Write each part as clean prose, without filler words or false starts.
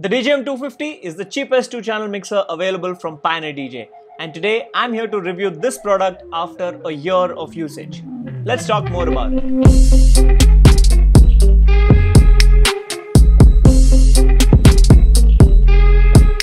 The DJM 250 is the cheapest 2-channel mixer available from Pioneer DJ, and today I'm here to review this product after a year of usage. Let's talk more about it.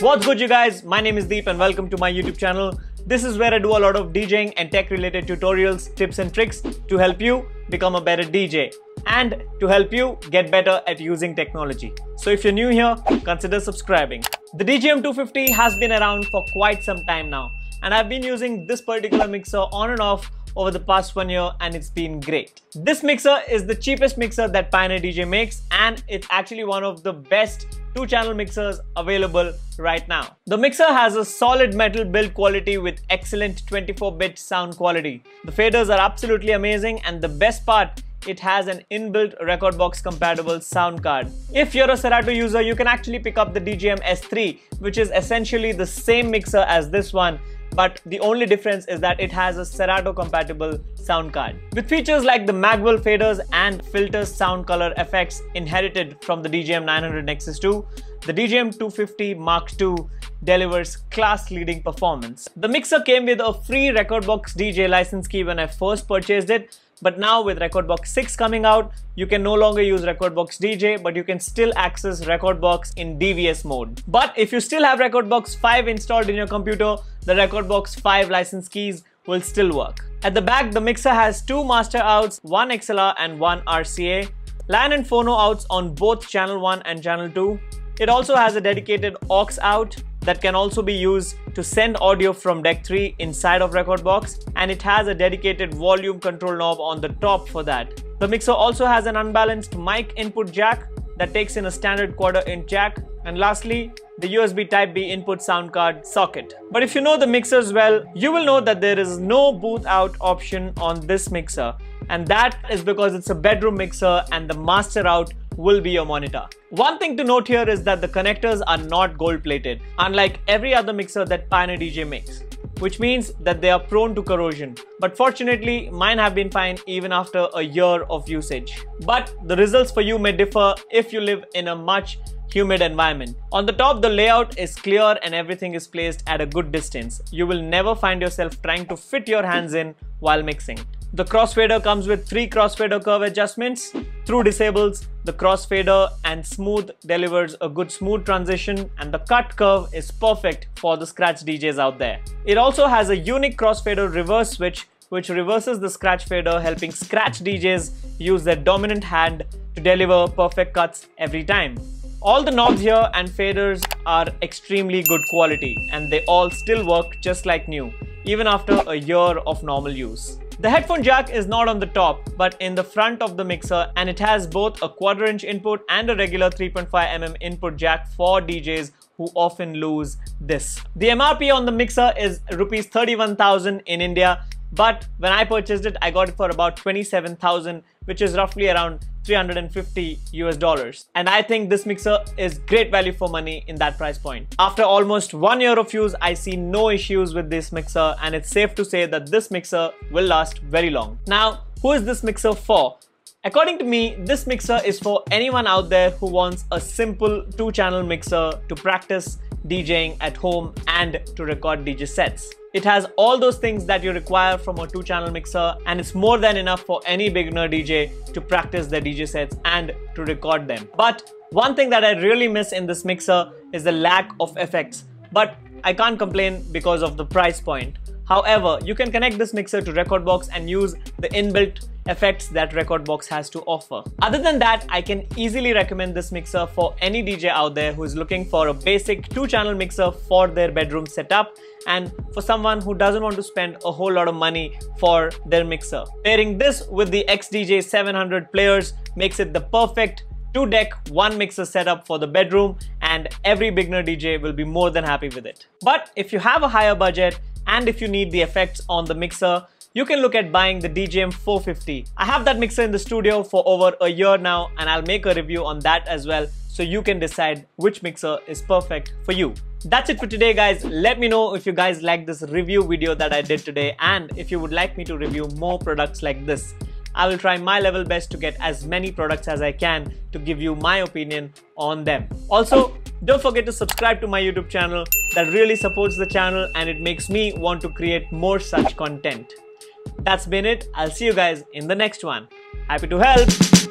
What's good, you guys? My name is Deep and welcome to my YouTube channel. This is where I do a lot of DJing and tech related tutorials, tips and tricks to help you become a better DJ and to help you get better at using technology. So if you're new here, consider subscribing. The DJM 250 has been around for quite some time now, and I've been using this particular mixer on and off over the past 1 year, and it's been great. This mixer is the cheapest mixer that Pioneer DJ makes, and it's actually one of the best 2-channel mixers available right now. The mixer has a solid metal build quality with excellent 24-bit sound quality. The faders are absolutely amazing, and the best part, it has an inbuilt Rekordbox compatible sound card. If you're a Serato user, you can actually pick up the DJM S3, which is essentially the same mixer as this one, but the only difference is that it has a Serato compatible sound card. With features like the Magwell faders and filters sound color effects inherited from the DJM 900 Nexus 2, the DJM 250 Mark II delivers class-leading performance. The mixer came with a free Rekordbox DJ license key when I first purchased it, but now with Rekordbox 6 coming out, you can no longer use Rekordbox DJ, but you can still access Rekordbox in DVS mode. But if you still have Rekordbox 5 installed in your computer, the Rekordbox 5 license keys will still work. At the back, the mixer has 2 master outs, 1 XLR and 1 RCA, LAN and phono outs on both channel 1 and channel 2. It also has a dedicated aux out that can also be used to send audio from Deck 3 inside of Rekordbox, and it has a dedicated volume control knob on the top for that. The mixer also has an unbalanced mic input jack that takes in a standard 1/4-inch jack, and lastly, the USB Type-B input sound card socket. But if you know the mixers well, you will know that there is no booth out option on this mixer, and that is because it's a bedroom mixer and the master out will be your monitor. One thing to note here is that the connectors are not gold plated, unlike every other mixer that Pioneer DJ makes, which means that they are prone to corrosion. But fortunately, mine have been fine even after a year of usage. But the results for you may differ if you live in a much humid environment. On the top, the layout is clear and everything is placed at a good distance. You will never find yourself trying to fit your hands in while mixing. The crossfader comes with 3 crossfader curve adjustments. Through disables the crossfader and smooth delivers a good smooth transition, and the cut curve is perfect for the scratch DJs out there. It also has a unique crossfader reverse switch which reverses the scratch fader, helping scratch DJs use their dominant hand to deliver perfect cuts every time. All the knobs here and faders are extremely good quality, and they all still work just like new, even after a year of normal use. The headphone jack is not on the top, but in the front of the mixer, and it has both a 1/4-inch input and a regular 3.5mm input jack for DJs who often lose this. The MRP on the mixer is Rs 31,000 in India, but when I purchased it, I got it for about 27,000, which is roughly around $350 US. And I think this mixer is great value for money in that price point. After almost 1 year of use, I see no issues with this mixer, and it's safe to say that this mixer will last very long. Now, who is this mixer for? According to me, this mixer is for anyone out there who wants a simple 2-channel mixer to practice DJing at home and to record DJ sets. It has all those things that you require from a 2-channel mixer, and it's more than enough for any beginner DJ to practice their DJ sets and to record them. But one thing that I really miss in this mixer is the lack of effects, but I can't complain because of the price point. However, you can connect this mixer to Rekordbox and use the inbuilt effects that Rekordbox has to offer. Other than that, I can easily recommend this mixer for any DJ out there who is looking for a basic 2-channel mixer for their bedroom setup, and for someone who doesn't want to spend a whole lot of money for their mixer. Pairing this with the XDJ 700 players makes it the perfect 2-deck 1-mixer setup for the bedroom, and every beginner DJ will be more than happy with it. But if you have a higher budget and if you need the effects on the mixer, you can look at buying the DJM 450. I have that mixer in the studio for over a year now, and I'll make a review on that as well, so you can decide which mixer is perfect for you. That's it for today, guys. Let me know if you guys like this review video that I did today, and if you would like me to review more products like this. I will try my level best to get as many products as I can to give you my opinion on them. Also, don't forget to subscribe to my YouTube channel. That really supports the channel and it makes me want to create more such content. That's been it. I'll see you guys in the next one. Happy to help.